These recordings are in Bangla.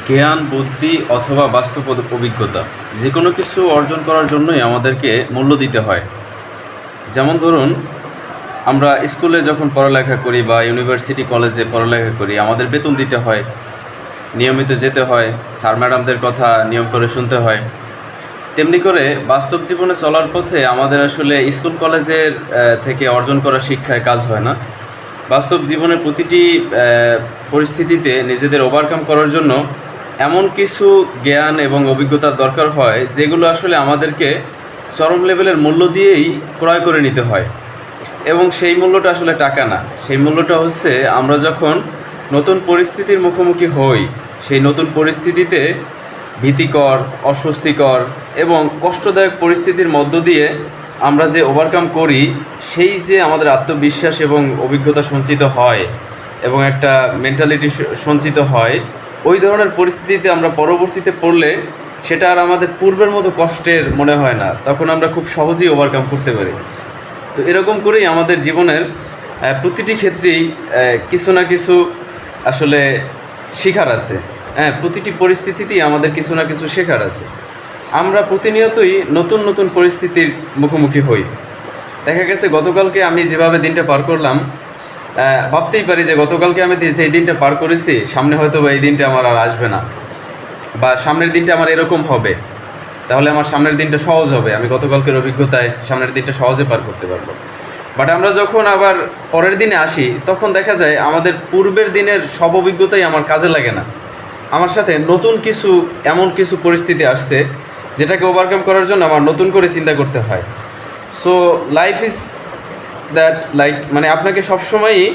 জ্ঞান, বুদ্ধি অথবা বাস্তব অভিজ্ঞতা যে কোনো কিছু অর্জন করার জন্যই আমাদেরকে মূল্য দিতে হয়। যেমন ধরুন, আমরা স্কুলে যখন পড়ালেখা করি বা ইউনিভার্সিটি কলেজে পড়ালেখা করি, আমাদের বেতন দিতে হয়, নিয়মিত যেতে হয়, স্যার ম্যাডামদের কথা নিয়ম করে শুনতে হয়। তেমনি করে বাস্তব জীবনে চলার পথে আমাদের আসলে স্কুল কলেজের থেকে অর্জন করা শিক্ষায় কাজ হয় না। বাস্তব জীবনের প্রতিটি পরিস্থিতিতে নিজেদের ওভারকাম করার জন্য এমন কিছু জ্ঞান এবং অভিজ্ঞতার দরকার হয়, যেগুলো আসলে আমাদেরকে চরম লেভেলের মূল্য দিয়েই ক্রয় করে নিতে হয়। এবং সেই মূল্যটা আসলে টাকা না, সেই মূল্যটা হচ্ছে আমরা যখন নতুন পরিস্থিতির মুখোমুখি হই, সেই নতুন পরিস্থিতিতে ভীতিকর, অস্বস্তিকর এবং কষ্টদায়ক পরিস্থিতির মধ্য দিয়ে আমরা যে ওভারকাম করি, সেই যে আমাদের আত্মবিশ্বাস এবং অভিজ্ঞতা সঞ্চিত হয় এবং একটা মেন্টালিটি সঞ্চিত হয়, ওই ধরনের পরিস্থিতিতে আমরা পরবর্তীতে পড়লে সেটা আর আমাদের পূর্বের মতো কষ্টের মনে হয় না, তখন আমরা খুব সহজেই ওভারকাম করতে পারি। তো এরকম করেই আমাদের জীবনের প্রতিটি ক্ষেত্রেই কিছু না কিছু আসলে শেখার আছে। প্রতিটি পরিস্থিতিতেই আমাদের কিছু না কিছু শেখার আছে। আমরা প্রতিনিয়তই নতুন নতুন পরিস্থিতির মুখোমুখি হই। দেখা গেছে গতকালকে আমি যেভাবে দিনটা পার করলাম, ভাবতেই পারি যে গতকালকে আমি সেই দিনটা পার করেছি, সামনে হয়তো বা এই দিনটা আমার আর আসবে না, বা সামনের দিনটা আমার এরকম হবে, তাহলে আমার সামনের দিনটা সহজ হবে, আমি গতকালকের অভিজ্ঞতায় সামনের দিনটা সহজে পার করতে পারবো। বাট আমরা যখন আবার পরের দিনে আসি, তখন দেখা যায় আমাদের পূর্বের দিনের সব অভিজ্ঞতাই আমার কাজে লাগে না। আমার সাথে নতুন কিছু, এমন কিছু পরিস্থিতি আসছে যেটাকে ওভারকাম করার জন্য আমার নতুন করে চিন্তা করতে হয়। So life is that, like মানে আপনাকে সবসময়ই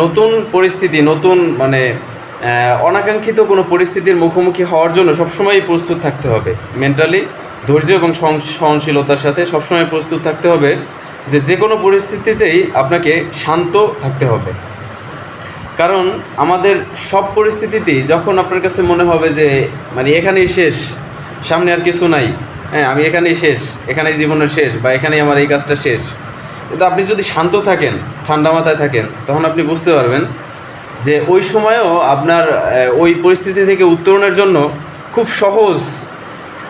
নতুন পরিস্থিতি, নতুন মানে অনাকাঙ্ক্ষিত কোনো পরিস্থিতির মুখোমুখি হওয়ার জন্য সবসময়ই প্রস্তুত থাকতে হবে। মেন্টালি ধৈর্য এবং সহনশীলতার সাথে সবসময় প্রস্তুত থাকতে হবে যে কোনো পরিস্থিতিতেই আপনাকে শান্ত থাকতে হবে। কারণ আমাদের সব পরিস্থিতিতেই যখন আপনার কাছে মনে হবে যে মানে এখানেই শেষ, সামনে আর কিছু নাই, আমি এখানেই শেষ, এখানেই জীবনের শেষ, বা এখানেই আমার এই কাজটা শেষ, কিন্তু আপনি যদি শান্ত থাকেন, ঠান্ডা মাথায় থাকেন, তখন আপনি বুঝতে পারবেন যে ওই সময়েও আপনার ওই পরিস্থিতি থেকে উত্তরণের জন্য খুব সহজ,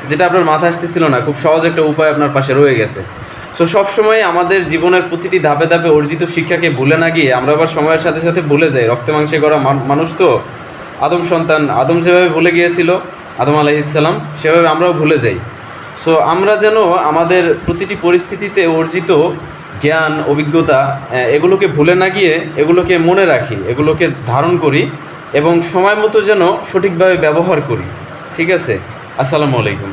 যেটা আপনার মাথায় আসতেছিল না, খুব সহজ একটা উপায় আপনার পাশে রয়ে গেছে। সো সবসময় আমাদের জীবনের প্রতিটি ধাপে ধাপে অর্জিত শিক্ষাকে ভুলে না গিয়ে আমরা আবার সময়ের সাথে সাথে ভুলে যাই। রক্তে মাংসে করা মানুষ তো, আদম সন্তান, আদম যেভাবে ভুলে গিয়েছিল, আদম আলাইহিসসালাম, সেভাবে আমরাও ভুলে যাই। সো আমরা যেন আমাদের প্রতিটি পরিস্থিতিতে অর্জিত জ্ঞান, অভিজ্ঞতা, এগুলোকে ভুলে না গিয়ে এগুলোকে মনে রাখি, এগুলোকে ধারণ করি এবং সময় মতো যেন সঠিকভাবে ব্যবহার করি। ঠিক আছে? আসসালামু আলাইকুম।